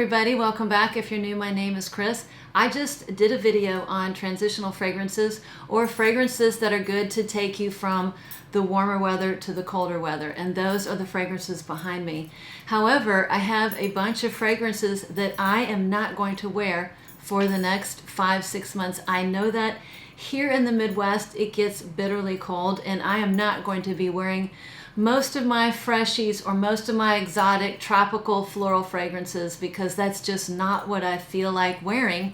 everybody, welcome back. If you're new, my name is Chris. I just did a video on transitional fragrances, or fragrances that are good to take you from the warmer weather to the colder weather, and those are the fragrances behind me. However, I have a bunch of fragrances that I am not going to wear for the next 5-6 months. I know that here in the Midwest it gets bitterly cold, and I am not going to be wearing most of my freshies or most of my exotic tropical floral fragrances, because that's just not what I feel like wearing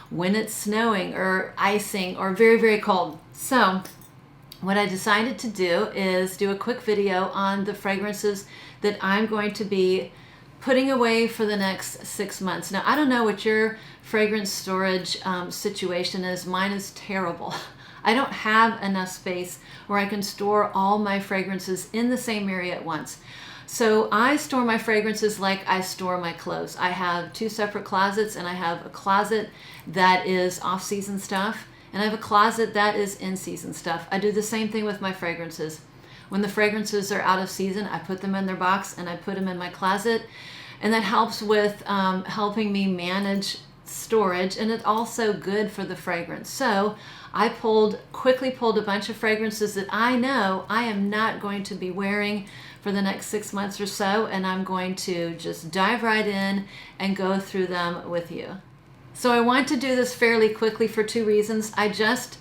when it's snowing or icing or very, very cold. So what I decided to do is do a quick video on the fragrances that I'm going to be putting away for the next 6 months. Now, I don't know what your fragrance storage situation is. Mine is terrible. I don't have enough space where I can store all my fragrances in the same area at once. So I store my fragrances like I store my clothes. I have 2 separate closets, and I have a closet that is off-season stuff, and I have a closet that is in-season stuff. I do the same thing with my fragrances. When the fragrances are out of season, I put them in their box and I put them in my closet, and that helps with helping me manage storage, and it's also good for the fragrance. So I quickly pulled a bunch of fragrances that I know I am not going to be wearing for the next 6 months or so, and I'm going to just dive right in and go through them with you. So I want to do this fairly quickly for 2 reasons. I just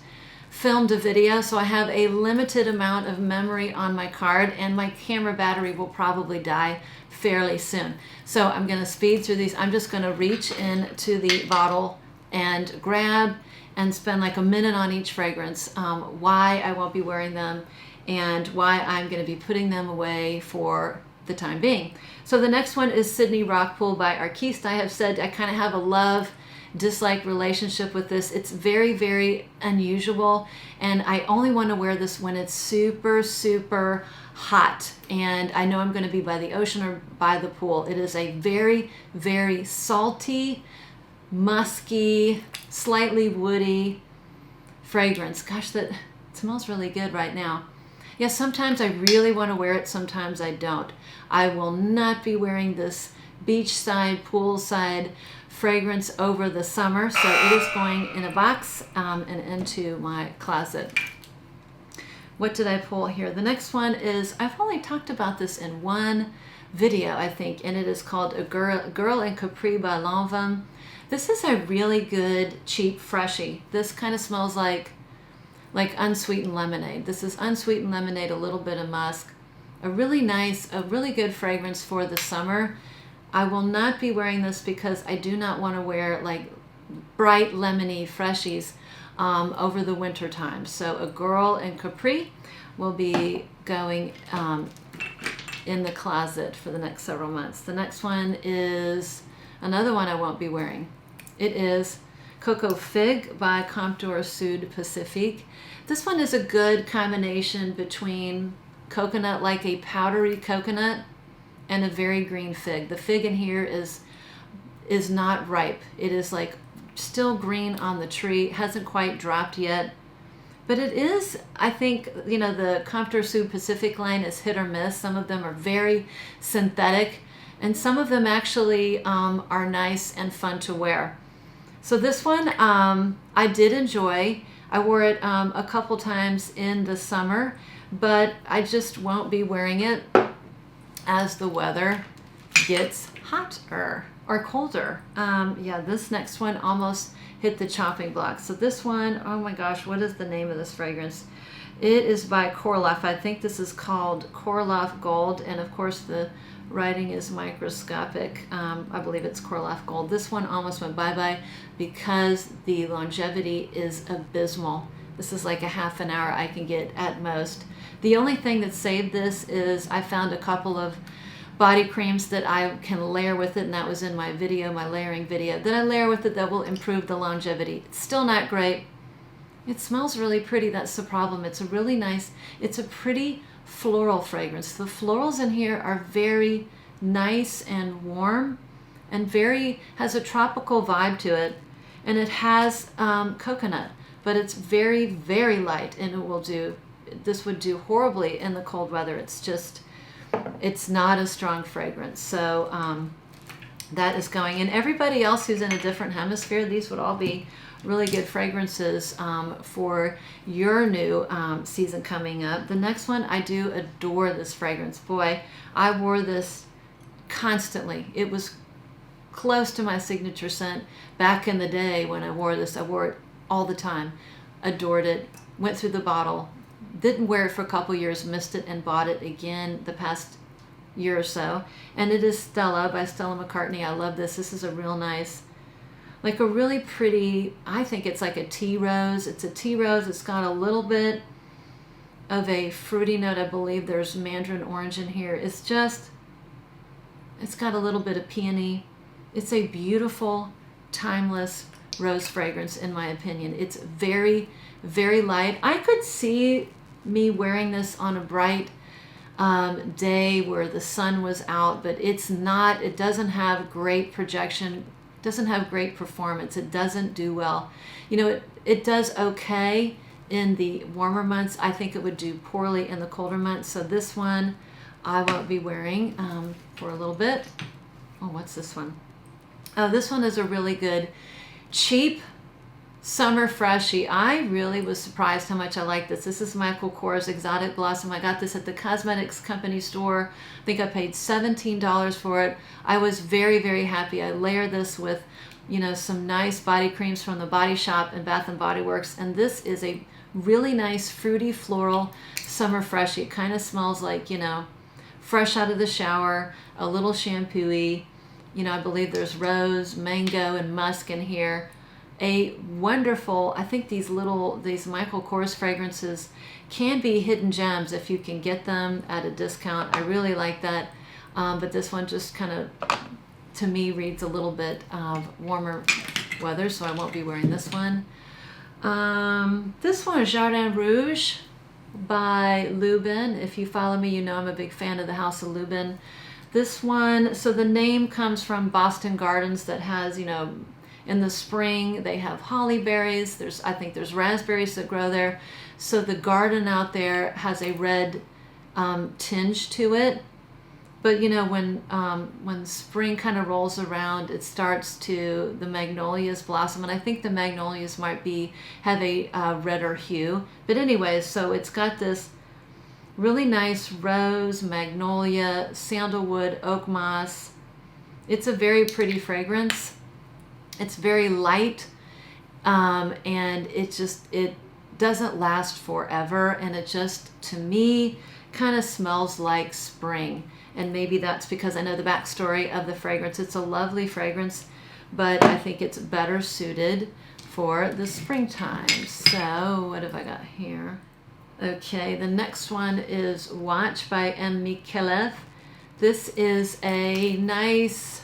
filmed a video, so I have a limited amount of memory on my card, and my camera battery will probably die fairly soon. So I'm going to speed through these. I'm just going to reach into the bottle and grab and spend like a minute on each fragrance, why I won't be wearing them and why I'm going to be putting them away for the time being. So the next one is Sydney Rockpool by Arquiste. I have said I kind of have a love-dislike relationship with this. It's very, very unusual, and I only want to wear this when it's super, super hot and I know I'm going to be by the ocean or by the pool. It is a very, very salty, musky, slightly woody fragrance. Gosh, that smells really good right now. Yeah, sometimes I really want to wear it, sometimes I don't. I will not be wearing this beachside, poolside fragrance over the summer, so it is going in a box and into my closet. What did I pull here? The next one is, I've only talked about this in one video, I think, and it is called A Girl in Capri by Lombra. This is a really good, cheap freshie. This kind of smells like unsweetened lemonade. This is unsweetened lemonade, a little bit of musk. A really nice, a really good fragrance for the summer. I will not be wearing this because I do not want to wear like bright lemony freshies over the winter time. So A Girl in Capri will be going in the closet for the next several months. The next one is another one I won't be wearing. It is Coco Fig by Comptoir Sud Pacifique. This one is a good combination between coconut, like a powdery coconut, and a very green fig. The fig in here is not ripe. It is like still green on the tree, hasn't quite dropped yet. But it is, I think, you know, the Comptoir Sud Pacifique line is hit or miss. Some of them are very synthetic, and some of them actually are nice and fun to wear. So this one I did enjoy. I wore it a couple times in the summer, but I just won't be wearing it as the weather gets hotter or colder. Yeah, this next one almost hit the chopping block. So this one, oh my gosh, what is the name of this fragrance? It is by Korla. I think this is called Korla Gold, and of course the writing is microscopic. I believe it's Korla Gold. This one almost went bye-bye because the longevity is abysmal. This is like a half an hour I can get at most. The only thing that saved this is I found a couple of body creams that I can layer with it, and that was in my video, my layering video, that I layer with it that will improve the longevity. It's still not great. It smells really pretty. That's the problem. It's a really nice, it's a pretty floral fragrance. The florals in here are very nice and warm and has a tropical vibe to it, and it has coconut, but it's very, very light, and this would do horribly in the cold weather. It's not a strong fragrance. So that is going. And everybody else who's in a different hemisphere, these would all be really good fragrances for your new season coming up. The next one, I do adore this fragrance. Boy, I wore this constantly. It was close to my signature scent back in the day when I wore this. I wore it all the time. Adored it. Went through the bottle. Didn't wear it for a couple years, missed it, and bought it again the past year or so. And it is Stella by Stella McCartney. I love this. This is a real nice, like a really pretty, I think it's like a tea rose. It's a tea rose. It's got a little bit of a fruity note. I believe there's mandarin orange in here. It's just, it's got a little bit of peony. It's a beautiful, timeless rose fragrance in my opinion. It's very, very light. I could see me wearing this on a bright day where the sun was out, but it's not, it doesn't have great projection, doesn't have great performance. It doesn't do well. You know, it does okay in the warmer months. I think it would do poorly in the colder months. So this one I won't be wearing for a little bit. Oh, what's this one? Oh, this one is a really good, cheap summer freshie. I really was surprised how much I like this. This is Michael Kors Exotic Blossom. I got this at the cosmetics company store. I think I paid $17 for it. I was very, very happy. I layered this with, you know, some nice body creams from the Body Shop and Bath and Body Works. And this is a really nice fruity floral summer freshie. It kind of smells like, you know, fresh out of the shower, a little shampoo-y. You know, I believe there's rose, mango, and musk in here. A wonderful, I think these Michael Kors fragrances can be hidden gems if you can get them at a discount. I really like that. But this one just kind of, to me, reads a little bit warmer weather, so I won't be wearing this one. This one is Jardin Rouge by Lubin. If you follow me, you know I'm a big fan of the House of Lubin. This one, so the name comes from Boston Gardens that has, you know, in the spring they have holly berries. I think there's raspberries that grow there. So the garden out there has a red tinge to it. But you know, when spring kind of rolls around, it starts to, the magnolias blossom, and I think the magnolias might have a redder hue. But anyways, so it's got this really nice rose, magnolia, sandalwood, oak moss. It's a very pretty fragrance. It's very light, and it doesn't last forever, and it just, to me, kind of smells like spring. And maybe that's because I know the backstory of the fragrance. It's a lovely fragrance, but I think it's better suited for the springtime. So what have I got here? Okay, the next one is Watch by M. Mikelev. This is a nice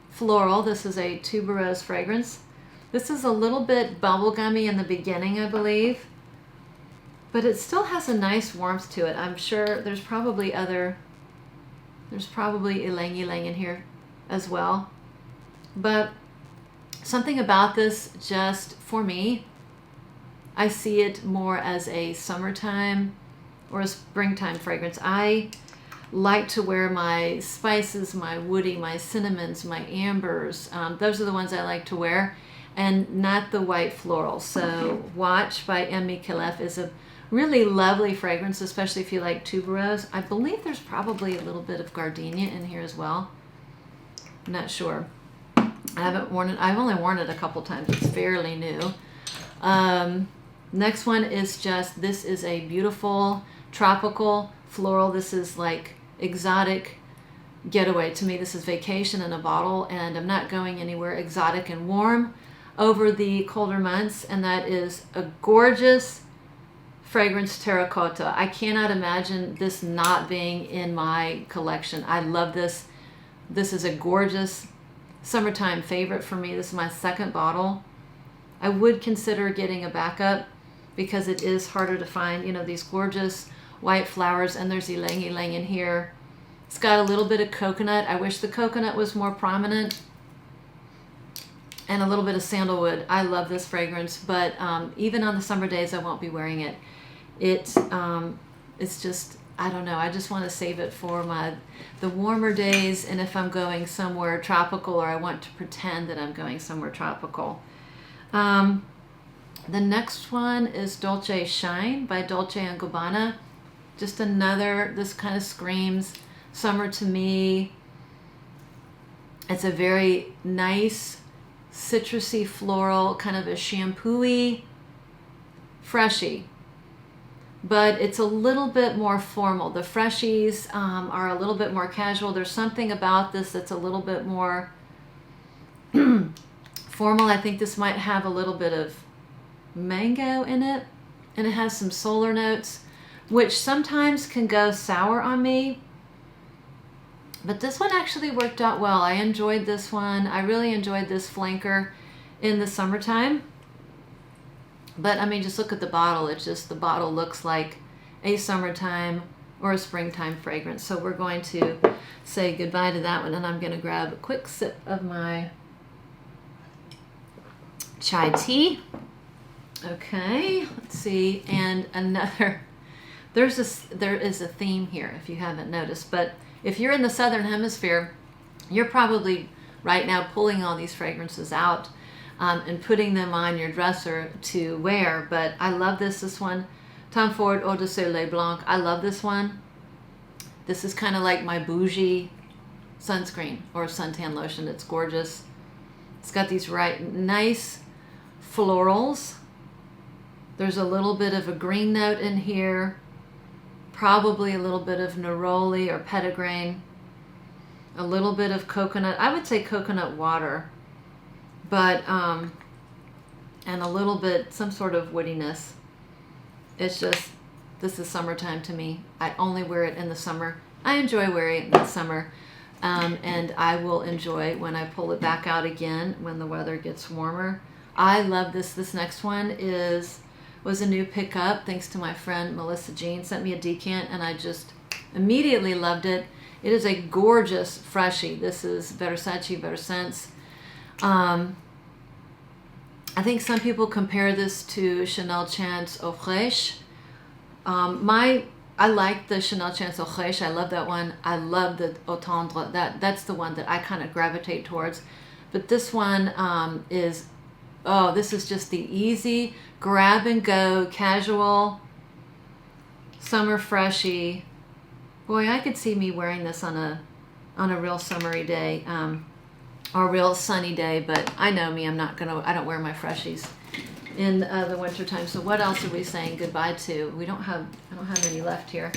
floral. This is a tuberose fragrance. This is a little bit bubblegummy in the beginning, I believe, but it still has a nice warmth to it. I'm sure there's probably ylang ylang in here as well. But something about this, just for me, I see it more as a summertime or a springtime fragrance. I like to wear my spices, my woody, my cinnamons, my ambers. Those are the ones I like to wear, and not the white floral. So Watch by M. Mikelev is a really lovely fragrance, especially if you like tuberose. I believe there's probably a little bit of gardenia in here as well. I'm not sure. I haven't worn it. I've only worn it a couple times. It's fairly new. Next one is this is a beautiful tropical floral. This is like exotic getaway. To me, this is vacation in a bottle, and I'm not going anywhere. Exotic and warm over the colder months, and that is a gorgeous fragrance, terracotta. I cannot imagine this not being in my collection. I love this. This is a gorgeous summertime favorite for me. This is my second bottle. I would consider getting a backup because it is harder to find, you know, these gorgeous white flowers, and there's ylang ylang in here. It's got a little bit of coconut. I wish the coconut was more prominent, and a little bit of sandalwood. I love this fragrance, but even on the summer days I won't be wearing it. It's just, I don't know, I just want to save it for the warmer days, and if I'm going somewhere tropical, or I want to pretend that I'm going somewhere tropical. The next one is Dolce Shine by Dolce & Gabbana. Just another, this kind of screams summer to me. It's a very nice, citrusy, floral, kind of a shampoo-y, freshy. But it's a little bit more formal. The freshies are a little bit more casual. There's something about this that's a little bit more formal. I think this might have a little bit of mango in it, and it has some solar notes, which sometimes can go sour on me. But this one actually worked out well. I enjoyed this one. I really enjoyed this flanker in the summertime. But I mean, just look at the bottle. It's just, the bottle looks like a summertime or a springtime fragrance. So we're going to say goodbye to that one, and I'm going to grab a quick sip of my chai tea. Okay, let's see. And another, there is a theme here, if you haven't noticed. But if you're in the Southern Hemisphere, you're probably right now pulling all these fragrances out and putting them on your dresser to wear. But I love this one, Tom Ford Eau de Soleil Blanc. I love this one. This is kind of like my bougie sunscreen or suntan lotion. It's gorgeous. It's got these nice florals. There's a little bit of a green note in here, probably a little bit of neroli or petitgrain, a little bit of coconut. I would say coconut water, but and a little bit, some sort of woodiness. It's just, this is summertime to me. I only wear it in the summer. I enjoy wearing it in the summer, and I will enjoy when I pull it back out again when the weather gets warmer. I love this. This next one was a new pickup, thanks to my friend Melissa Jean. Sent me a decant, and I just immediately loved it. It is a gorgeous freshie. This is Versace Versense. I think some people compare this to Chanel Chance Eau Fraiche. I like the Chanel Chance Eau Fraiche. I love that one. I love the Eau Tendre. That's the one that I kind of gravitate towards. But this one is, oh, this is just the easy grab and go, casual, summer freshie. Boy, I could see me wearing this on a real summery day, or a real sunny day. But I know me, I don't wear my freshies in the wintertime. So what else are we saying goodbye to? I don't have any left here.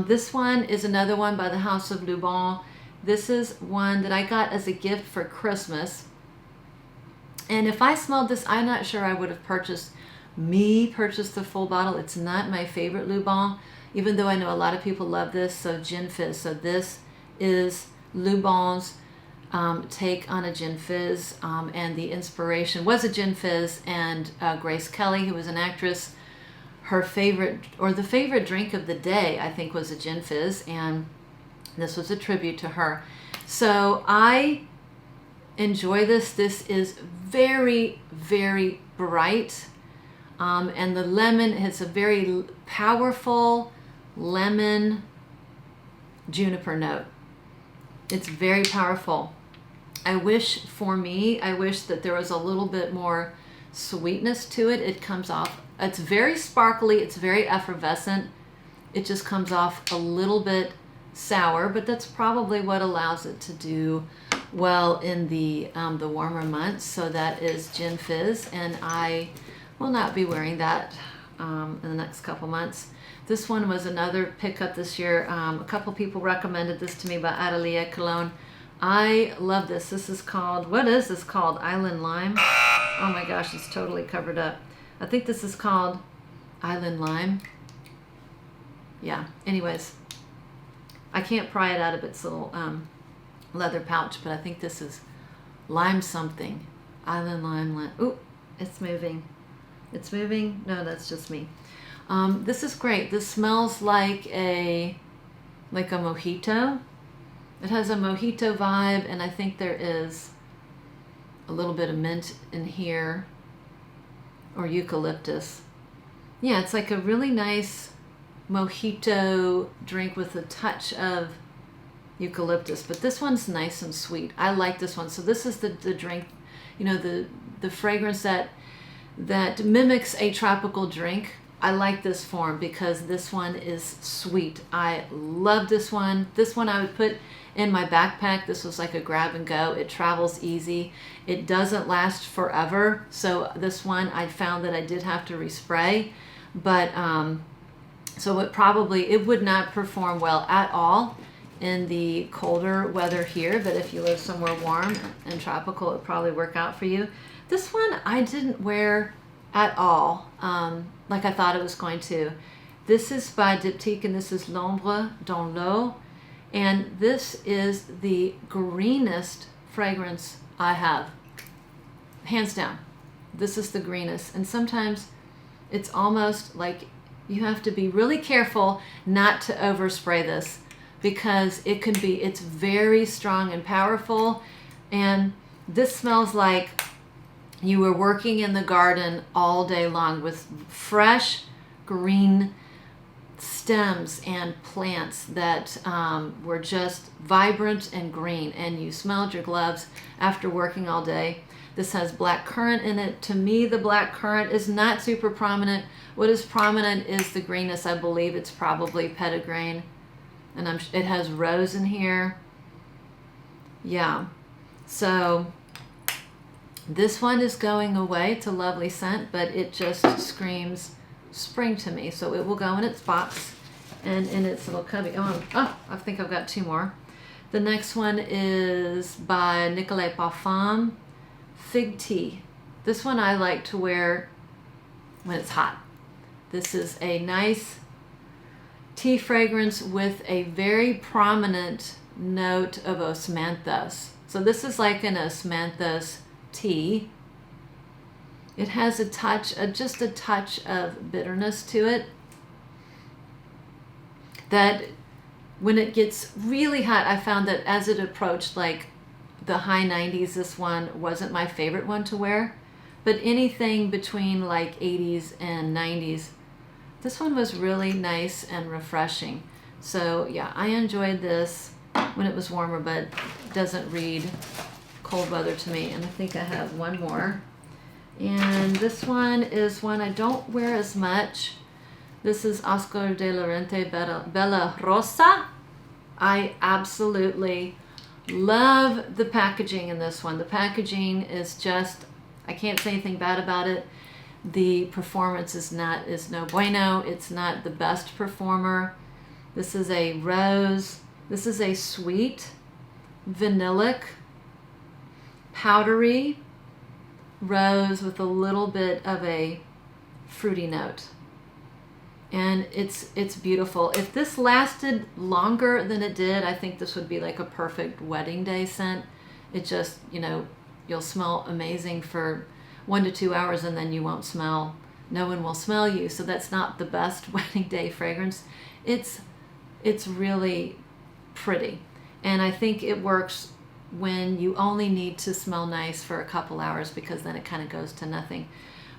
This one is another one by the House of Lubon. This is one that I got as a gift for Christmas. And if I smelled this, I'm not sure I would have purchased the full bottle. It's not my favorite Lubon, even though I know a lot of people love this. So Gin Fizz. So this is Lubon's take on a Gin Fizz, and the inspiration was a Gin Fizz, and Grace Kelly, who was an actress, her favorite, or the favorite drink of the day, I think, was a Gin Fizz, and this was a tribute to her. So I enjoy this. This is very, very bright, and the lemon, it's a very powerful lemon juniper note. It's very powerful. I wish that there was a little bit more sweetness to it. It comes off, it's very sparkly, it's very effervescent. It just comes off a little bit sour, but that's probably what allows it to do well in the warmer months. So that is Gin Fizz, and I will not be wearing that in the next couple months. This one was another pickup this year. A couple people recommended this to me by Atelier Cologne. I love this. This is called, what is this called? Island Lime? Oh my gosh, it's totally covered up. I think this is called Island Lime. Yeah, anyways. I can't pry it out of its little leather pouch, but I think this is lime something. Island Lime. Ooh, it's moving. It's moving? No, that's just me. This is great. This smells like a mojito. It has a mojito vibe, and I think there is a little bit of mint in here, or eucalyptus. Yeah, it's like a really nice mojito drink with a touch of eucalyptus, but this one's nice and sweet. I like this one. So this is the drink, you know, the fragrance that mimics a tropical drink. I like this form because this one is sweet. I love this one. This one I would put in my backpack. This was like a grab and go. It travels easy. It doesn't last forever. So this one I found that I did have to respray, but so it would not perform well at all in the colder weather here, but if you live somewhere warm and tropical, it would probably work out for you. This one I didn't wear at all, like I thought it was going to. This is by Diptyque, and this is Lombra Don, and this is the greenest fragrance I have, hands down. This is the greenest, and sometimes it's almost like you have to be really careful not to overspray this, because it's very strong and powerful, and this smells like you were working in the garden all day long with fresh green stems and plants that were just vibrant and green, and you smelled your gloves after working all day. This has black currant in it. To me, the black currant is not super prominent. What is prominent is the greenness. I believe it's probably petitgrain. And it has rose in here. Yeah. So this one is going away. It's a lovely scent, but it just screams spring to me. So it will go in its box and in its little cubby. Oh, I think I've got two more. The next one is by Nicolas Baffan Fig Tea. This one I like to wear when it's hot. This is a nice tea fragrance with a very prominent note of osmanthus. So this is like an osmanthus tea. It has a touch, just a touch of bitterness to it, that when it gets really hot, I found that as it approached like the high 90s, this one wasn't my favorite one to wear, but anything between like 80s and 90s, this one was really nice and refreshing. So yeah, I enjoyed this when it was warmer, but it doesn't read cold weather to me. And I think I have one more. And this one is one I don't wear as much. This is Oscar de la Renta Bella Rosa. I absolutely love the packaging in this one. The packaging is just, I can't say anything bad about it. The performance is no bueno. It's not the best performer. This is a rose. This is a sweet, vanillic, powdery rose with a little bit of a fruity note. And it's beautiful. If this lasted longer than it did, I think this would be like a perfect wedding day scent. It just, you'll smell amazing for 1 to 2 hours, and then you won't smell, no one will smell you. So that's not the best wedding day fragrance. It's really pretty. And I think it works when you only need to smell nice for a couple hours, because then it kind of goes to nothing.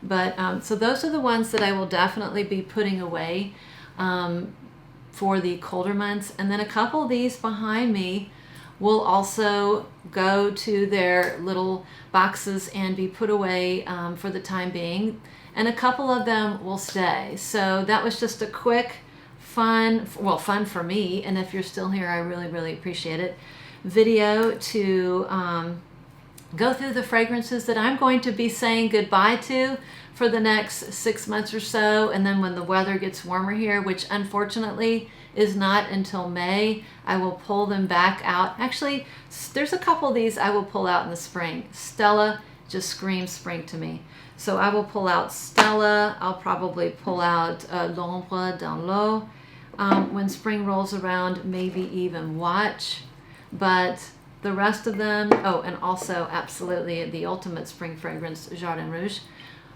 But so those are the ones that I will definitely be putting away for the colder months. And then a couple of these behind me will also go to their little boxes and be put away for the time being. And a couple of them will stay. So that was just a quick, fun for me. And if you're still here, I really, really appreciate it. Video to go through the fragrances that I'm going to be saying goodbye to for the next 6 months or so. And then when the weather gets warmer here, which unfortunately is not until May, I will pull them back out. Actually, there's a couple of these I will pull out in the spring. Stella just screams spring to me. So I will pull out Stella. I'll probably pull out Lombra Don when spring rolls around, maybe even Watch. But the rest of them, and also absolutely the ultimate spring fragrance, Jardin Rouge.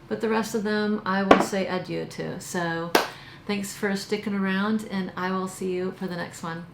But the rest of them I will say adieu to. So thanks for sticking around, and I will see you for the next one.